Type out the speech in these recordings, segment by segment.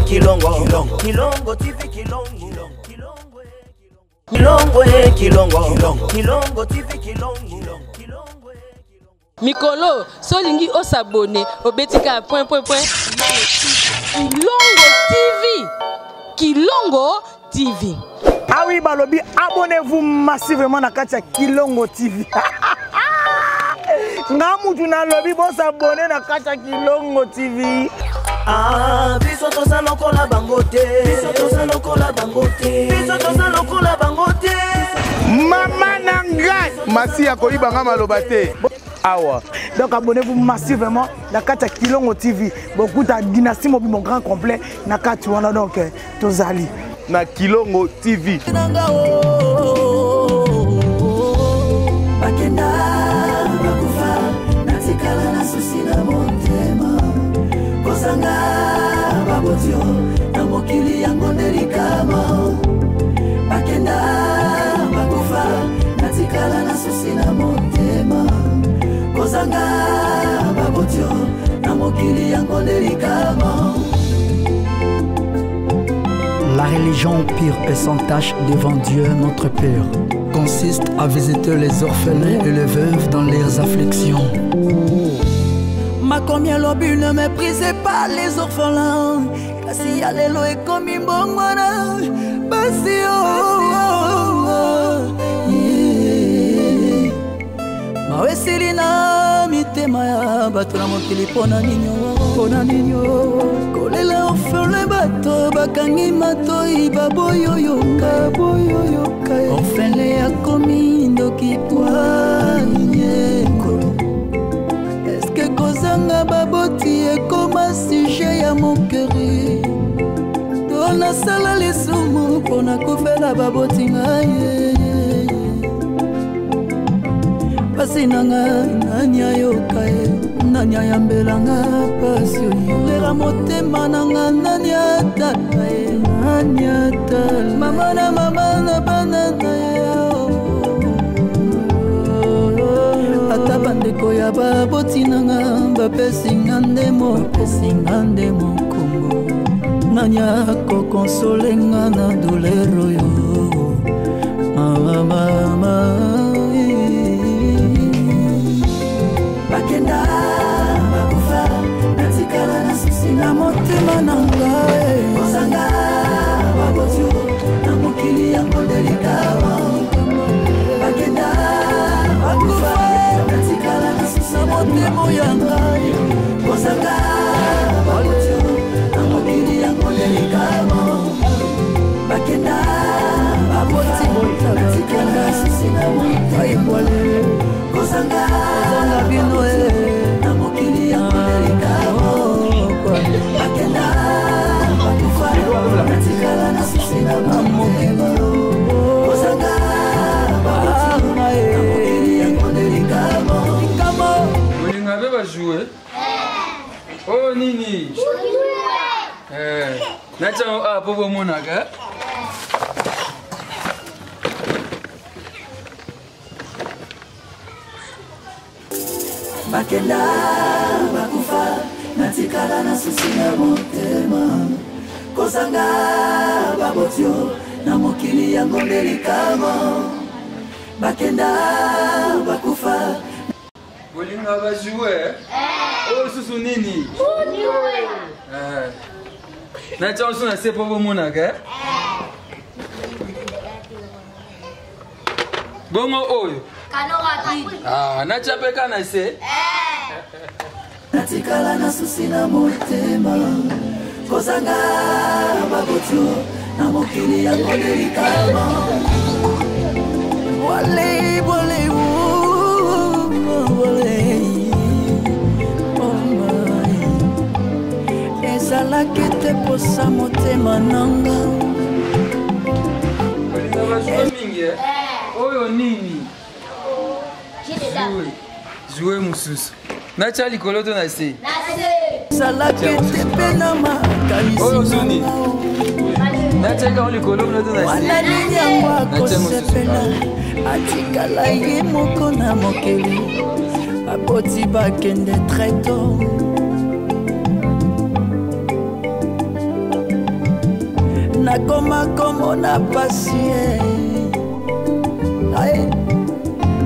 Kilongo Kilongo TV Kilongo Kilongo TV Kilongo Mikolo solingi osabone obetika point Kilongo TV. Ah oui, Balobi, abonnez-vous massivement à Katia Kilongo TV. Namu tu na lobby bon s'abonner na Katia Kilongo TV. Ah, biso to sa lokola bangote. Mama nangai. Masi ya koyibanga malobate. Awa. Donc abonnez-vous massivement à Katia Kilongo TV. Beaucoup de dynastie mobile mon grand complet na Katia wana donc tozali. Na Kilongo TV. La religion pure et sans tache devant Dieu notre Père consiste à visiter les orphelins et les veuves dans leurs afflictions. Ma combien l'obus ne méprisez pas les orphelins. Kasi alelo et comme imbongwana. Basi Mawe silina mitema ya bato na mokili pona ninyo kolela orphelin bato bakangi matoi baboyoyoka orphelin ya komi ndoki poigneko. Eske kozanga baboti ekoma sujet ya mokeri dona sala lisumu pona kofela baboti ngaye pasi nanga nanya yokae nanya yambelanga pasi lera motema nanga nanya tatae nanya tal mama na banana ata bandeko ya baboti nanga bapesinga ndemo kongo nanya kokonsolenga na dolero yo mama bakenda bakufa natikala na susi na motema na ngai kozanga babotio na mokili yango delikama bakenda bakufa natikala na susi na motema ya ngai kozanga babotio na mokili yango delikama bakenda baboti natikala na susi na motema ya ngai kozanga bino na mokili ya delikama bakenda bakufa natikala na susi na motema kozanga baboti na mokili yango delikama olinga be bajouer oh nini nacha po bomonaka bakenda bakufa natikala na susi na motema kozanga babotio na mokili yango delikama bakenda bakufa olinga bajouer oh susu nini nacha osu na se po bomonaka bongo oyo nacha peka na se natikala na susi na motema kozanga babotio na mokili yango delikama wale ezalaki te posa motema nanga olinga bajouer mingi oyo nini jouer mususu nacha likolo to na se ezalaki te mpe na makanisi oyo suni nacha ka likolo to na se wana nini yango akosepela atikala ye moko na mokili aboti bakende treto nakoma komona pasie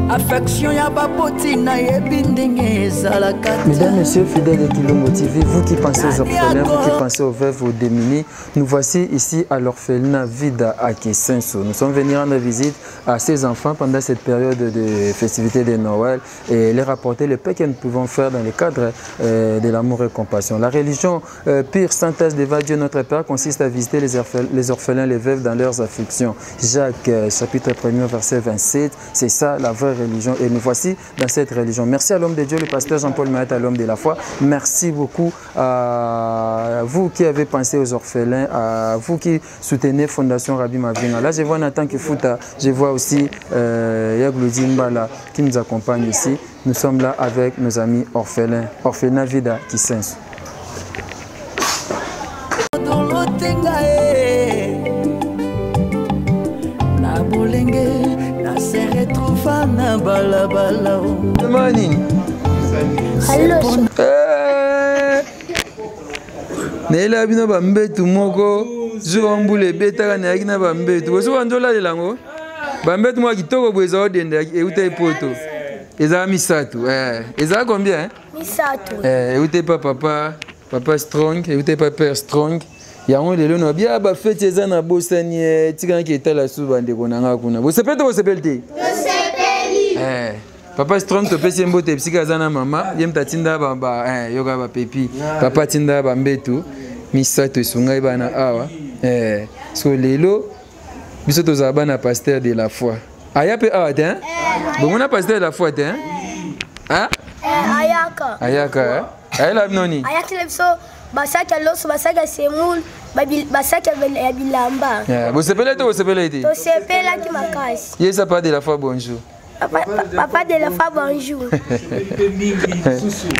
affection ya bapoti na yebindenge ezalaka. Mesdames, Messieurs, fidèles de Kilongo TV, vous qui pensez aux orphelins, vous qui pensez aux veuves, aux démunis, nous voici ici à l'orphelinat Vida à Kisenso. Nous sommes venus rendre visite à ces enfants pendant cette période de festivités de Noël et les rapporter le peu que nous pouvons faire dans le cadre de l'amour et compassion. La religion pure, synthèse de Dieu notre Père, consiste à visiter les orphelins, les veuves dans leurs afflictions. Jacques, chapitre 1er, verset 27, c'est ça la vraie religion et nous voici dans cette religion. Merci à l'homme de Dieu, le pasteur Jean-Paul Maët, à l'homme de la foi. Merci beaucoup à vous qui avez pensé aux orphelins, à vous qui soutenez Fondation Rabbi Mavina. Là, je vois Nathan Kifuta, je vois aussi Yaglodi Mbala qui nous accompagne ici. Nous sommes là avec nos amis orphelins, orphelinat Vida Kisenso. Mani. Nela bino bambetu moko zuambule betaka na yakina bambetu boso bandola lelango bambetu mwa kitoko bweza odenda euta epoto eza misatu eza combien misatu euta papa strong euta papa strong yango lelo no bia ba fete eza na bosani tika ki etala suba ndeko nanga kuna bosepete bosepelite Papa strong to pesi mbote psika zana mama yemta tinda baba yoga ba pepi papa tinda ba mbetu misato esungai bana awa so lelo biso to zaba na pasteur de la foi aya pe awa te bomona pasteur de la foi te ayaka ayela binoni ayaki lebiso basaka loso basaka semul basaka ya bilamba bosepele te bosepele te tosepela ki makasi yesa pas de la foi bonjour. Papa de la foi, bonjour.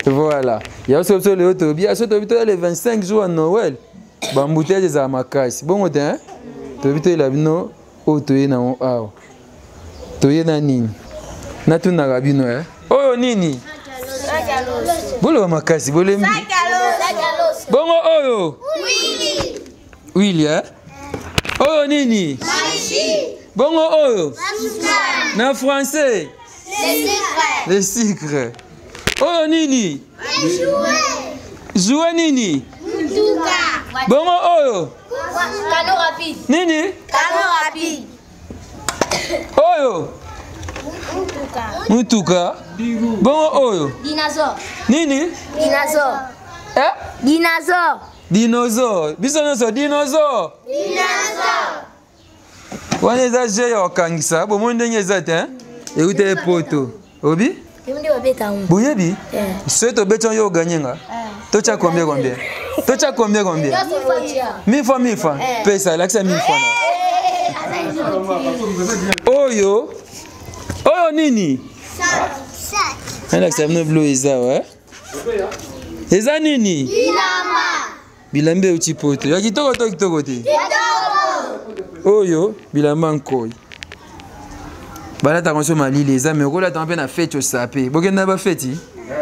Voilà. Il y a aussi le autobus. Il y a les 25 jours à Noël. Bambouté des amakas. Bon, tu as vu la bino autoye na o. Toye na nini. Na tu na rabino Oh nini. Bolo makasi bolem. Bongo oyo. Willy. Willy Oh nini. Bongo oyo. Na français. Les sucres. Oh nini. Jouer nini. Bongo oyo. Canon rapide. Nini. Canon rapide. Oyo. Mutuka. Bongo oyo. Dinosaure. Nini. Dinosaure. Dinosaure. Dinosaure. Bisonso dinosaure. Dinosaure. Wana eza je ya okangisa bomo ndenge eza te euta epoto obi boyebi so tobeta yo oganyenga tocha combien tocha combien 1000 fois pesa lakisa 1000 fois oyo nini lakisa mno blo eza eza nini bilambe uchi poto ya kitoko te Oyo, bilamba nkoi. Bala ta konso mali les amis, okola ta mpe na fête au sapé. Bokenda ba fête.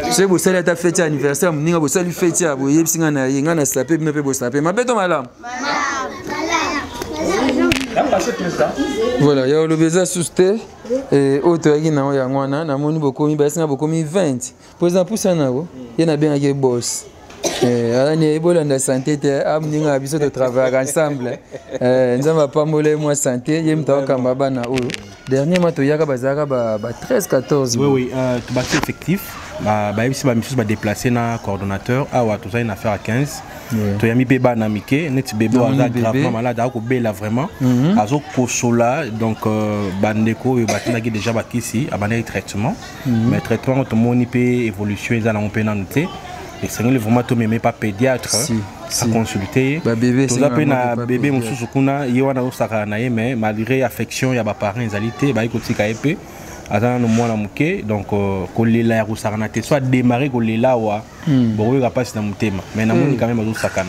C'est bo sala ta fête anniversaire, mninga bo sali fête ya bo yebsinga na yenga na sapé bino pe bo sapé. Mapeto malam. Voilà, ya le beza suste et auto yaki na ya ngwana na moni bokomi basinga bokomi 20. Poza pusa nako, yena bien ke boss. Alors, il santé, biso de travailler ensemble. Nous avons pas molé moi santé, yem ta kambaba na o. Dernièrement to yaka bazaka ba 13 14. Oui, tout bâti effectif. Ba ici ba mission ba déplacer na coordonnateur. Ah ouais, tout ça une affaire à 15. To yami beba na mike, net bébé aza gravement malade, a ko bela vraiment. Azo kosola donc bandeko e batina ki déjà ba kisi, abana traitement. Mais traitement to moni pe évolution ezala on pe na noter. Et c'est vraiment tout même pas pédiatre à consulter. Tout appel na bébé mususu kuna yewana osaka na mais malgré affection ya ba parents alité ba ikotika épée atana no mwana muke donc kolela ya osaka na te soit démarrer kolela wa bon il passe na mutema mais na moni quand même osaka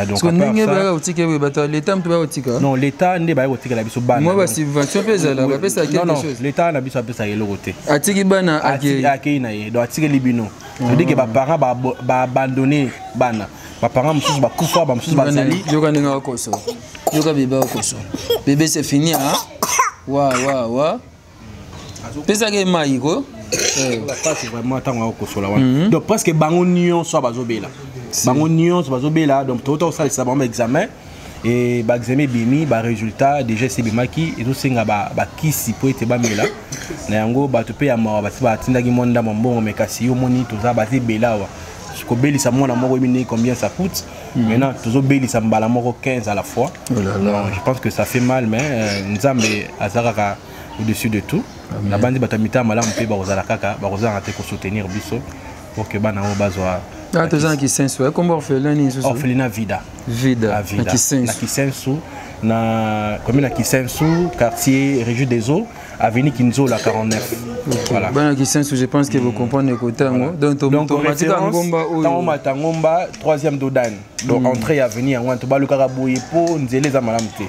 donc ndenge ba otika we bato l'état mtu ba otika non l'état ndé ba otika la biso bana moi ba subvention pesa la ba pesa quelque chose l'état na biso pesa yelo côté atiki bana akei na ye donc atiki libino. Je dis que les parents abandonné bana. parents mosusu bakufa ba mosusu bazali yoka ninga koso yoka bébé koso bébé c'est fini hein wa pesa ke maiko c'est vraiment tant koso la wana donc presque bango nyonso bazobela donc toto ça ça ba examen et ba examen bimi ba résultat déjà c'est bimaki et tout singa ba kisi po ete ba mela na yango ba to pe ya mawa ba tindaki monda mbongo mekasi yo moni to za ba bela wa ko beli sa mona moko bini combien ça coûte maintenant toujours beli sa mbala moko 15 à la fois je pense que ça fait mal mais nzambe azaraka au-dessus de tout la bande batamita malamu pe ba kozala kaka ba kozala te ko soutenir biso pour que bana o bazwa ah tous ans qui sensu comme orphelin ni sous orphelinat vida na Kisensu na commune à Kisensu quartier région des eaux avenue Kinzola 49 voilà bana Kisensu je pense que vous comprenez le côté donc automatique ngomba Tangomba 3e dodane donc entrée avenue en to balukaka boye po nzele za malamu te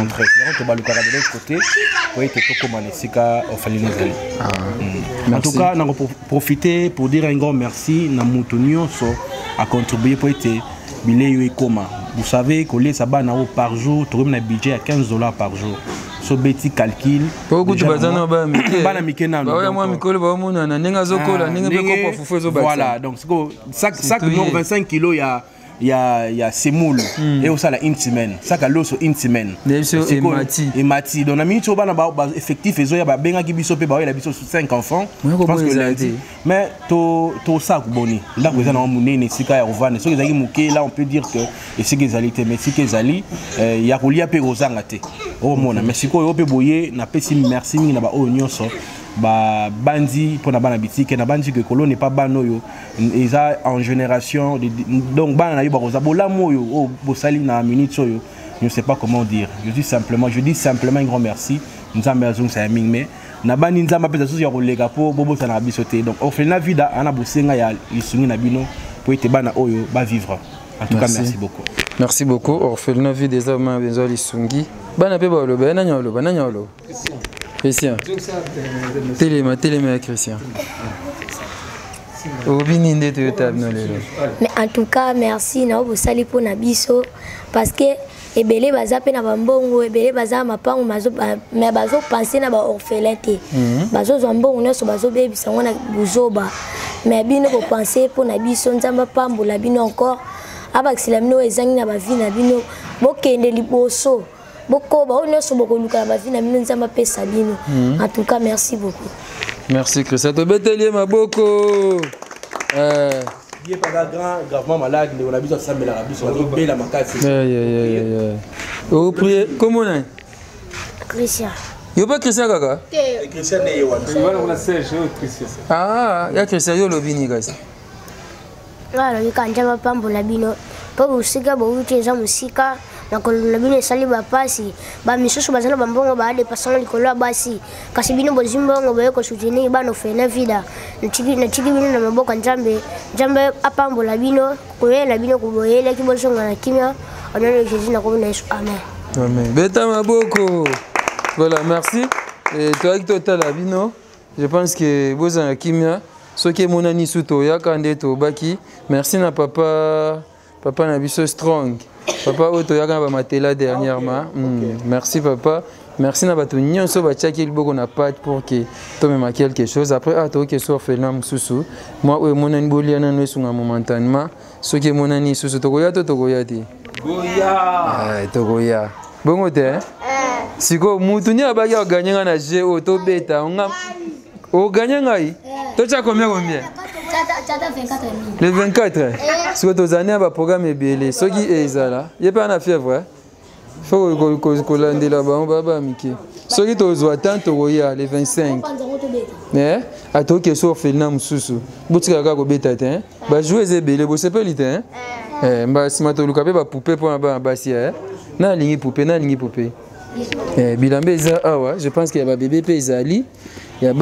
entrée to balukaka de l'autre côté pour être to comme nesika orphelinat zali en tout cas on profiter pour dire un grand merci na mutu nyonso a contribué pour être bileyo ekoma. Vous savez que les sabana par jour, tu as un budget à $15 par jour. So beti calcul. Voilà, donc chaque 25 kilos il y a semoule et aussi la une semaine. Ça a l'eau sur une semaine. Et Mati. Donc, on a mis effectif et zoya benga qui biso pe ba la biso sur 5 enfants. Je pense que lundi. Mais to ça boni. Là vous en monné ne sika ya ovane. So ezali muke là on peut dire que et c'est que ezali te mais c'est que ezali ya kolia pe rozanga te. Oh mona mais siko yo pe boye na pesi merci mingi na ba o nyonso. Ba bandi pour na bana bitike na bandi que kolo n'est pas banoyo ils a en génération donc bana na yo ba koza bolamo yo o bosali na minute yo je ne sais pas comment dire je dis simplement un grand merci nzambe azung sa ming mais na bani nzamba pesa so ya kolega po bobo sana bisote donc orphelinat vida ana bosenga ya lisungi na bino pour ete bana oyo ba vivre en tout cas merci beaucoup orphelinat vida des hommes benzo lisungi bana pe ba loba na nyolo Christian. Téléma Christian. Mais en tout cas, merci na vous sali pour nabiso parce que ebele baza pe na bambongo ebele baza mapango mais bazo penser na ba orphelin te. Bazo zambongo neso bazo bebisa ngona buzoba. Mais bino ko penser pour nabiso nzamba pambola bino encore abakisila bino ezangi na ba vie na bino bokende liboso. En tout cas, merci beaucoup. Merci Christian. Maboko. Il est pas gravement malade, on a besoin de s'amener la bise, on a besoin de la macasse. Vous priez, comment on est Christian. Il n'y a pas Christian Kaka Christian n'est pas. Ah, il y a Christian, il y a le bini, guys. Voilà, il y a quand même pas de labino. Pas de musica, de musica. Donc le bino sali ba pasi ba misusu bazana bambongo ba de pasana likolo basi kasi bino bozimbongo ba ko soutenir ba no fena vida na chiki bino na maboko njambe apambola bino koyela bino kuboyela kibosonga na kimia onana Jésus na ko na Yesu amen amen beta maboko voilà merci et toi qui total bino je pense que bozana kimia soki monani suto ya kande to baki merci na papa na biso strong. Papa, tu as matela dernièrement. Merci papa. Merci na batu nyonso ba tchaki beaucoup na pat pour que tu me marques quelque chose. Après to que so orphelin mususu. Moi mon ani boliana no sunga momentanément. Ce qui mon ani susu togoya ti. Goya. Ah togoya. Bongo te. Siko mutu ni abaki gagner na jeu auto beta. O gagner ngai. To tcha combien Le 24. Si vous avez un programme ébélé, ce qui est là, il n'y a pas de fièvre. Il faut que vous ayez là-bas. Ce qui est là, le 25. Mais, à toi qui est sur le nom Soussou, vous avez joué ébélé, vous savez pas. Si vous avez une poupée pour un bassi, vous avez une poupée. Je pense qu'il y a un bébé Pézali, il y a un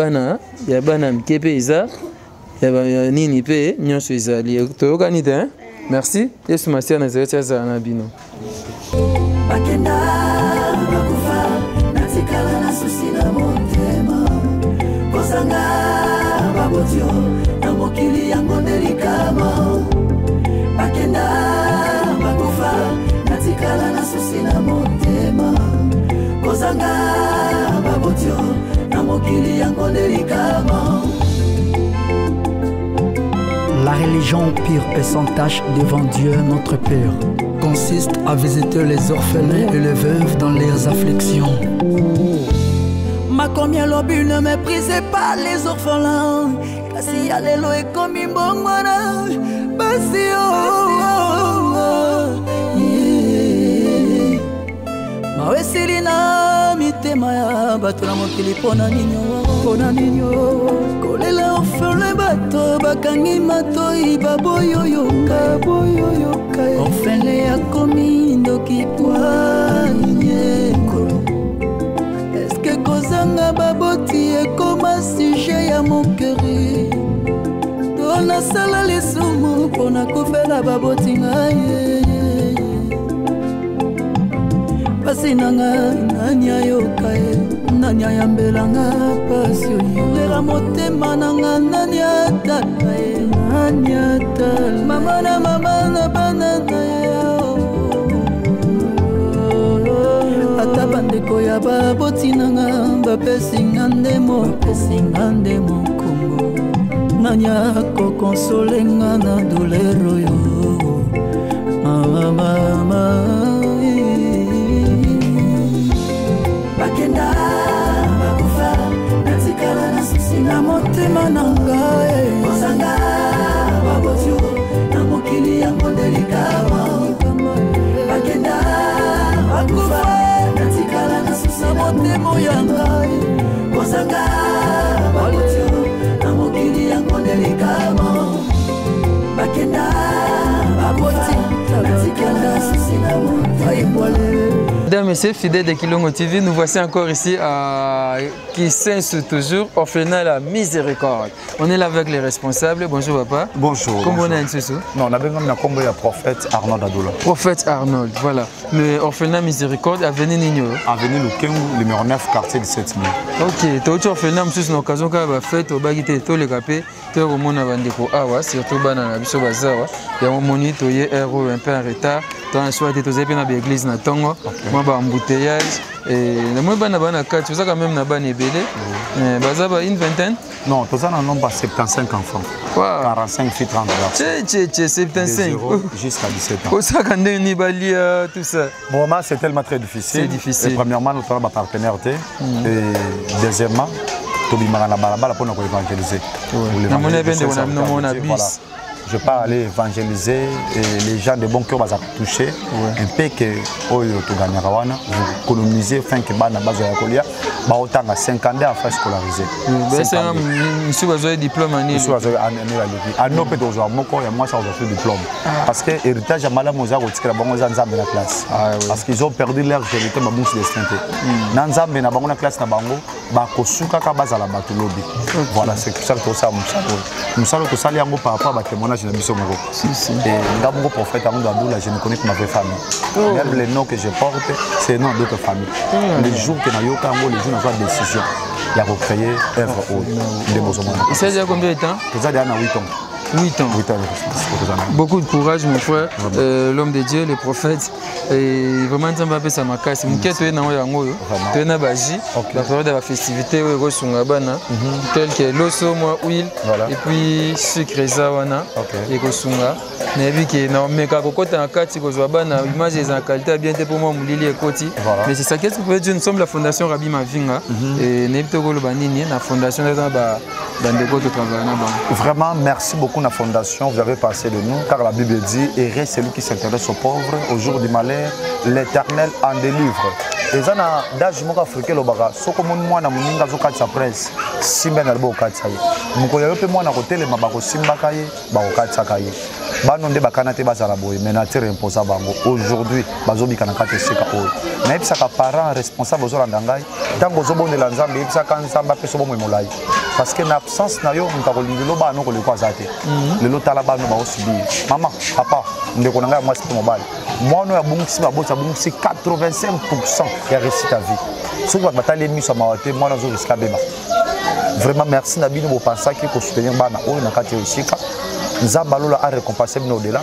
banane qui est Péza. Nini pe nyonso ezali toyokani te merci yesu masiya nazareti azala na bino bakenda bakufa natikala na susi na motema kozanga babotio na mokili yango ndelikama bakenda Kozanga babotio na mokili yango délicatement. La religion pure et sans tache devant Dieu notre Père consiste à visiter les orphelins et les veuves dans leurs afflictions. Ma combien l'obus ne méprisez pas les orphelins. Kasi yalelo et comme imbongwana. Basi mawe silina mitema ya bato na mokili pona ninyo kolela orphelin bato bakangi matoi baboyoyoka orphelin ya komi ndoki poigne kolo. Eske kozanga baboti ekoma sujet ya mokeri tona sala lisumu pona kofela baboti ngaye pasi nanga nanya yokae nanya yambelanga pasi lera motema nanga nanya tatae nanya tal mama na bana na ata bandeko ya baboti nanga bapesinga ndemo kongo nanya kokonsolenga na dolero yo mama bakenda bakufa natikala na susi na motema na ngai kozanga babotio na mokili yango délicatement. Bakenda bakufa natikala na susi na motema ya ngai kozanga babotio na mokili yango délicatement. Bakenda baboti natikala na susi na motema ya ngai. Mesdames et messieurs, fidèles de Kilongo TV, nous voici encore ici à Kisensu, toujours, orphelinat La Miséricorde. On est là avec les responsables. Bonjour papa. Bonjour. Comment on est ici? Non, on a besoin d'un combo de prophète Arnold Adoula. Prophète Arnold, voilà. Le orphelinat Miséricorde, avenue Nino. Avenue Lukengu, numéro 9, quartier 17 000. Ok, tu as aussi orphelinat, monsieur, une occasion quand va fête, au bagité, tout le capé, tu as au monde avant de awa, surtout banana, biso bazawa. Il y a un moni, tu es héros un peu en retard. Tu as choisi de te faire l'église na tongo. Moi, bah embouteillage. Et moi, bah na quatre, tu sais quand même na ban et belé. Bazaba une vingtaine. Non, tout ça, on a 75 enfants. 45 filles, 30 garçons. 75. Jusqu'à 17 ans. Pour ça, quand on est balia, tout ça. Bon, c'est tellement très difficile. C'est difficile. Et premièrement, nous avons ma partenaire. Et deuxièmement, tu as la balabala pour nous évangéliser. Je peux aller évangéliser et les gens de bon cœur vont toucher un peu que vous coloniser afin que les base de Kolia autant à 50 ans à faire scolariser. Monsieur besoin diplôme année. Monsieur besoin année non peut aujourd'hui moi ça aujourd'hui diplôme parce que héritage à Malam Moza au tikela bango nzambe na classe parce qu'ils ont perdu leur vérité ma bouche destinée. Nzambe na bango na classe na bango ba kosuka ka base à la batulobi. Voilà c'est ça que ça nous savons que ça liango par rapport à témoignage na biso moko. Et ngabongo prophète Arnold Adoula je ne connais que ma vraie famille. Même les noms que je porte c'est les noms d'autres familles. Les jours que na yoka ngo les jours na soit décision. Il y a recréé œuvre de Bozomana. Et ça il y a combien de temps? Ça il y a 8 ans. 8 ans. Beaucoup de courage, mon frère, l'homme de Dieu, le prophète. Et vraiment, tu as fait ça. Si tu es dans la période de la festivité, tel que l'osso, huile, et puis sucre, et kosunga. Mais c'est ça qu'est-ce que vous dire. Nous sommes la fondation Rabbi Mavinga et la fondation vraiment, merci beaucoup la fondation. Vous avez passé de nous, car la Bible dit errez celui qui s'intéresse aux pauvres au jour du malheur, l'Éternel en délivre. Et ça n'a d'âge mon africain le baga. So comme moi na muninga zo katsa presse. Simba na bo katsa. Muko yape moi na hotel ma bako simba kaye, bako katsa kaye. Bano nde bakana te bazala boy, mais na tere imposa bango. Aujourd'hui, bazobi kana kate seka oy. Na epsa ka parent responsable zo landangai, tango zo bonde la nzambe epsa kan nzamba peso bo molai. Parce que l'absence na yo mutako lingelo ba no ko le kwazate. Le lotala ba no ba osubi. Maman, papa, ndeko nanga moi c'est mobile. Moi no ya bungsi ba bota bungsi 85% ya réussite à vie. Ce que va batailler mieux sur ma hôtel, moi je risque beba. Vraiment merci Nabino pour penser qu'il faut soutenir bana o na kati osika. Nzamba lola a récompensé bino de là.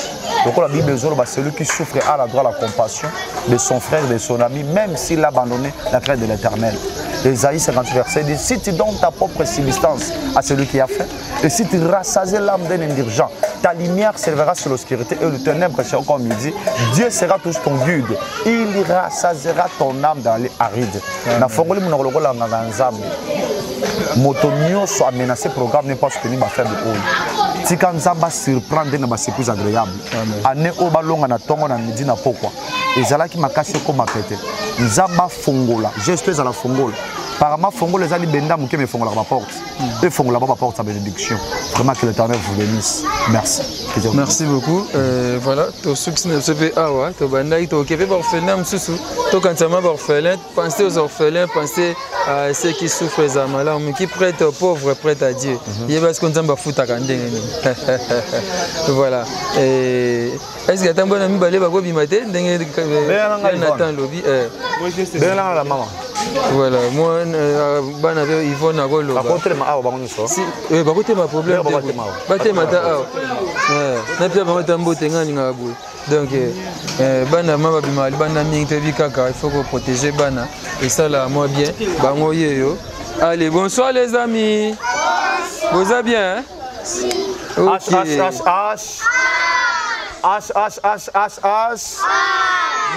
Donc, la Bible dit celui qui souffre a le droit à la compassion de son frère, de son ami, même s'il a abandonné la crainte de l'Éternel. Ésaïe 50 verset dit, si tu donnes ta propre subsistance à celui qui a faim, et si tu rassasies l'âme d'un indigent, ta lumière s'élèvera sur l'obscurité et le ténèbre, comme il dit, Dieu sera tous ton guide. Il rassasiera ton âme dans les arides. Na fongoli mon rôle la nganzambe. Moto nyonso a menacé programme n'est pas soutenu ba faire de haut. Tika nzamba surprendre na ba c'est plus agréable. Ane o balonga na tongo na midi na pokwa. Ezalaki makasi ko mapete. Nzamba fongola, geste à la fongola. Apparemment, Fongo les a dit Benda Mouké mais Fongo la porte. Et Fongo la porte sa bénédiction. Vraiment que l'Éternel vous bénisse. Merci. Merci beaucoup. Voilà, tu as fait Awa, tu as occupé l'orphelin, tu as orphelin, pensez aux orphelins, pensez à ceux qui souffrent les malades, mais qui prêtent aux pauvres, prêtent à Dieu. Il y a parce qu'on a foutu à Kandé. Voilà. Est-ce que tu as un bon ami balé bago bimate? Nathan Lobby. La maman. Voilà, moi, ban avait Yvonne Agolo. Par contre, si, par contre, ma problème. Donc, bana mama bimali bana mingi tebi kaka, il faut que protéger bana et ça là moi bien. Bango yeyo. Allez, bonsoir les amis. Vous allez bien? H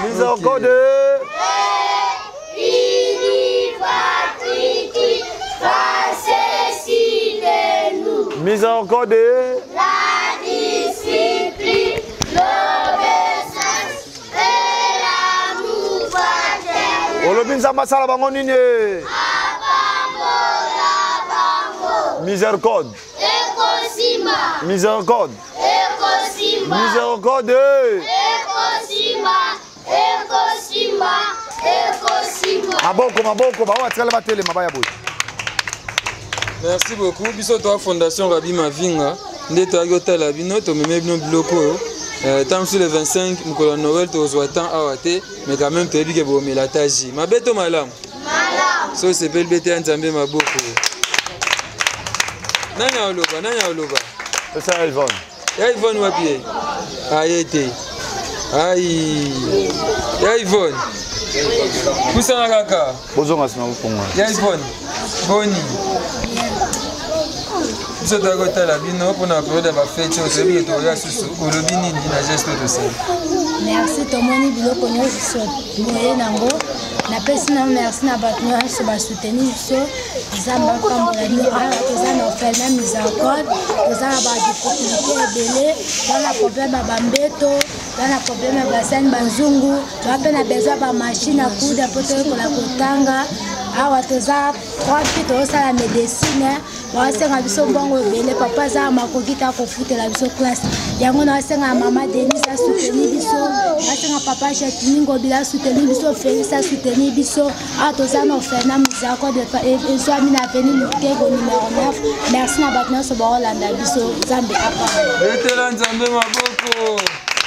mise en code. Mise en code. La discipline, l'obéissance et l'amour fraternel. Olobinza masala bango nini? Miséricorde. Ekosima. Miséricorde. Ekosima. Miséricorde. Ekosima. Ekosima. Ekosima. Maboko, bawa tsala batele mabaya boy. Merci beaucoup. Biso to Fondation Rabi Mavinga, ndeto ayota la bino to meme bino bloko. Tant sur le 25 mukolo Noël to zoatan awate, mais quand même to bike bo melataji. Mabeto malam. Malam. So c'est bel bete nzambe maboko. Nanya oloba. C'est ça Yvonne. Yvonne wapi? Ayete. Aïe. Yvonne. Kusana kaka. Bozonga sina uponga. Yvonne. Boni. Biso tokota la bino pona période ya bafete ozoyebi ke tokoya susu olobi nini na geste tosala. Merci tomoni biloko nyonso boye nango napesi na merci na bato nyonso basoutenir biso nzambe apambola bino awa toza na orphelin miséricorde toza na badifficulté ebele toza na problème ya bambeto toza na problème ya basani banzungu toza mpe na besoin ya bamashine ya kuda mpo toyekola kotanga awa toza 3 filles tozosala médecine basenga biso mbongo ebele papa aza makoki ta kofutela biso classe yango nasenga mama Denis asoutenir biso nasenga papa Jacqueline Bila asoutenir biso Félix asoutenir biso awa toza na orphelin miséricorde ezwami na avenue Lukego numéro 9 merci na bato nyonso baolanda biso nzambe betela nzambe maboko.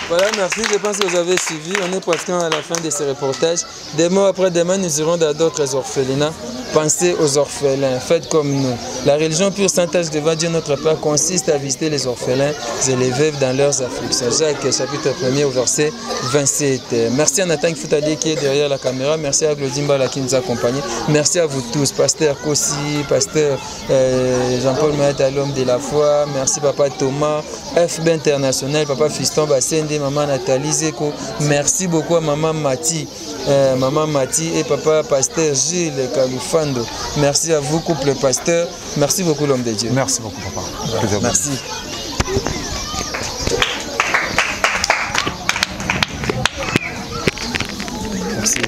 Voilà, merci. Je pense que vous avez suivi. On est pratiquement à la fin de ce reportage. Demain après demain, nous irons dans d'autres orphelinats. Pensez aux orphelins. Faites comme nous. La religion pure Saint-Âge devant Dieu notre Père consiste à visiter les orphelins et les veuves dans leurs afflictions. Jacques, chapitre 1er au verset 27. Merci à Nathan Foutadier qui est derrière la caméra. Merci à Claudine Bala qui nous accompagne. Merci à vous tous. Pasteur Kossi, Pasteur Jean-Paul Maët, l'homme de la foi. Merci Papa Thomas, FB International, Papa Fiston Bassende, Maman Nathalie Zeko. Merci beaucoup à Maman Mati. Maman Mati et Papa Pasteur Gilles Kaloufando. Merci à vous, couple pasteur. Merci beaucoup, l'homme de Dieu. Merci beaucoup, papa. Merci. Merci.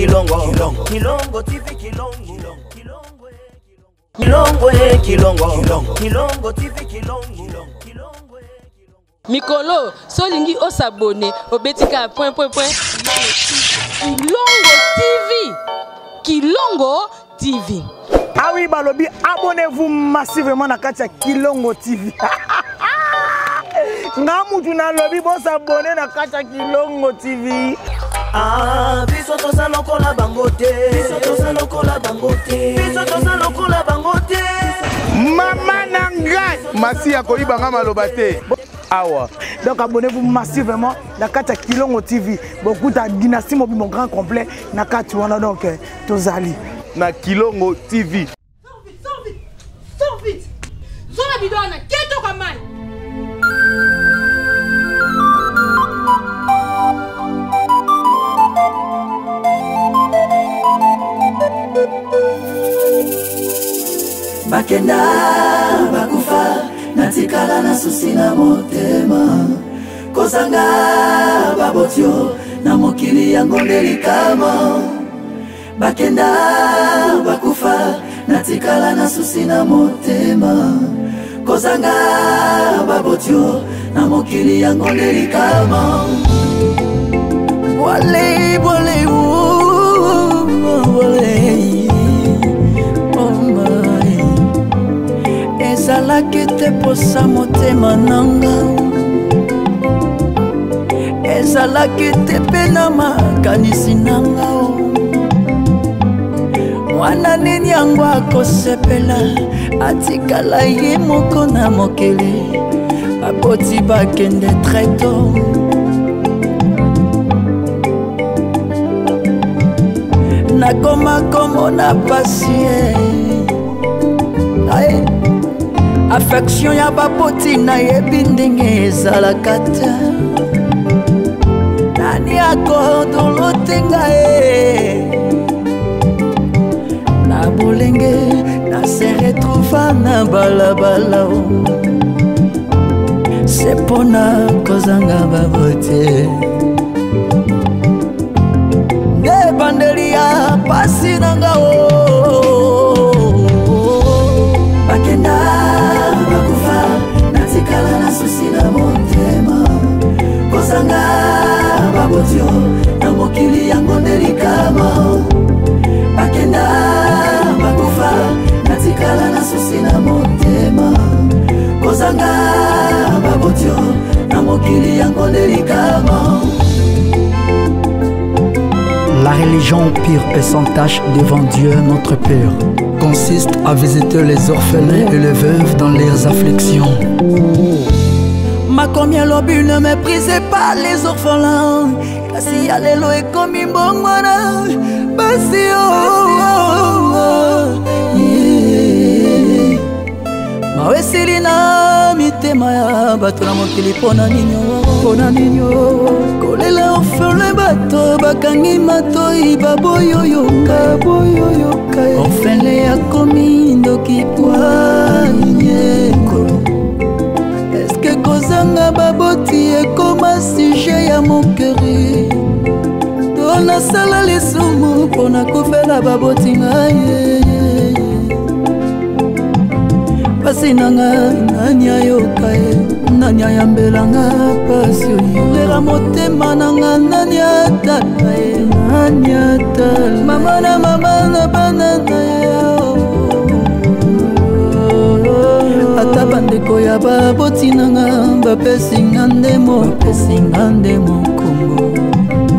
Kilongo Kilongo TV Kilongo Kilongo TV Kilongo Mikolo solingi osabone obetika point Kilongo TV. Ah oui, balobi, abonnez-vous massivement à Katia Kilongo TV. Ngamutu na lobi bo s'abonner na Katia Kilongo TV. Ah, biso toza lokola bangote. Mama nangai masi ya koyiba nga maloba te. Awa. Donc abonnez-vous massivement à Katia Kilongo TV. Beaucoup de dynastie mon grand complet na Katia wana donc tozali na Kilongo TV. Sors vite. Zona bidona keto kamai. Bakenda bakufa natikala na susi na motema kozanga babotio na mokili yango ndelikama. Bakenda bakufa natikala na susi na motema kozanga babotio na mokili yango ndelikama. Wale wale ezalaki te posa motema nanga, ezalaki te pe na makanisi nanga. Mwana nini yango akosepela atikala ye moko na mokili baboti bakende treto. Nakoma komona pasie affection ya baboti na yebi ndenge ezalaka te. Nani akodolotenga na bolenge na se retrouva na balabala. Se pona kozanga baboti nde bandeli ya pasi nanga. Bakenda bakufa natikala na susi na motema kozanga babotio na mokili yango ndelikama. Bakenda bakufa natikala na susi na motema kozanga babotio na mokili yango ndelikama. La religion pure et sans tache devant Dieu notre Père consiste à visiter les orphelins et les veuves dans leurs afflictions. Ma combien l'obus ne méprisez pas les orphelins. Kasi ya lelo ekomi mbongwana basi mawesili na mitema ya bato na mokili pona ninyo kolela orphelin bato bakangi matoi baboyoyoka orphelin akomi ndoki kwanye. Eske kozanga baboti ekoma sujet ya mokeri to nasala lisumu mpona kofela baboti ngai. Pasi nanga nani ayoka nani ayambelanga pasi olela motema nanga nani atala nani atala mama na bana na ata bandeko ya baboti nanga bapesinga ndemo kombo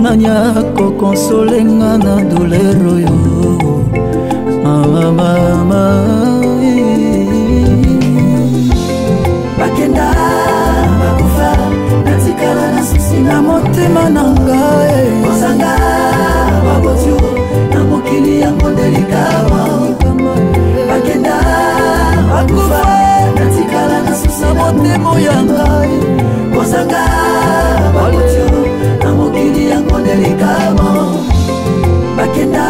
nani akokonsolenga na dolero yo mama. Bakenda bakufa natikala na susi na motema nanga kozanga babotio na mokili yango ndelikama. Bakenda bakufa natikala na susi na motema yanga kozanga babotio na mokili yango ndelikama. Bakenda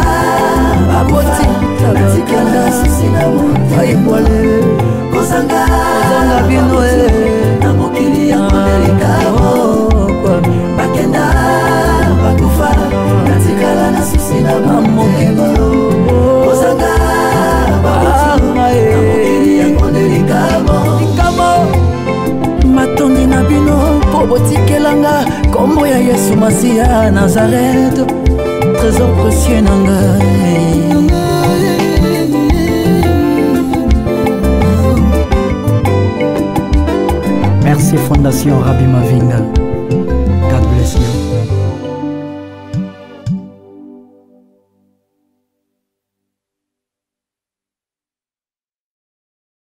baboti natikala na susi na motema kozanga bino na mokili yango ndelikama. Bakenda bakufa natikala na susi na obotikelanga kombo ya Yesu Masia Nazareth, trésor précieux na ngai. Merci Fondation Rabbi Mavinga.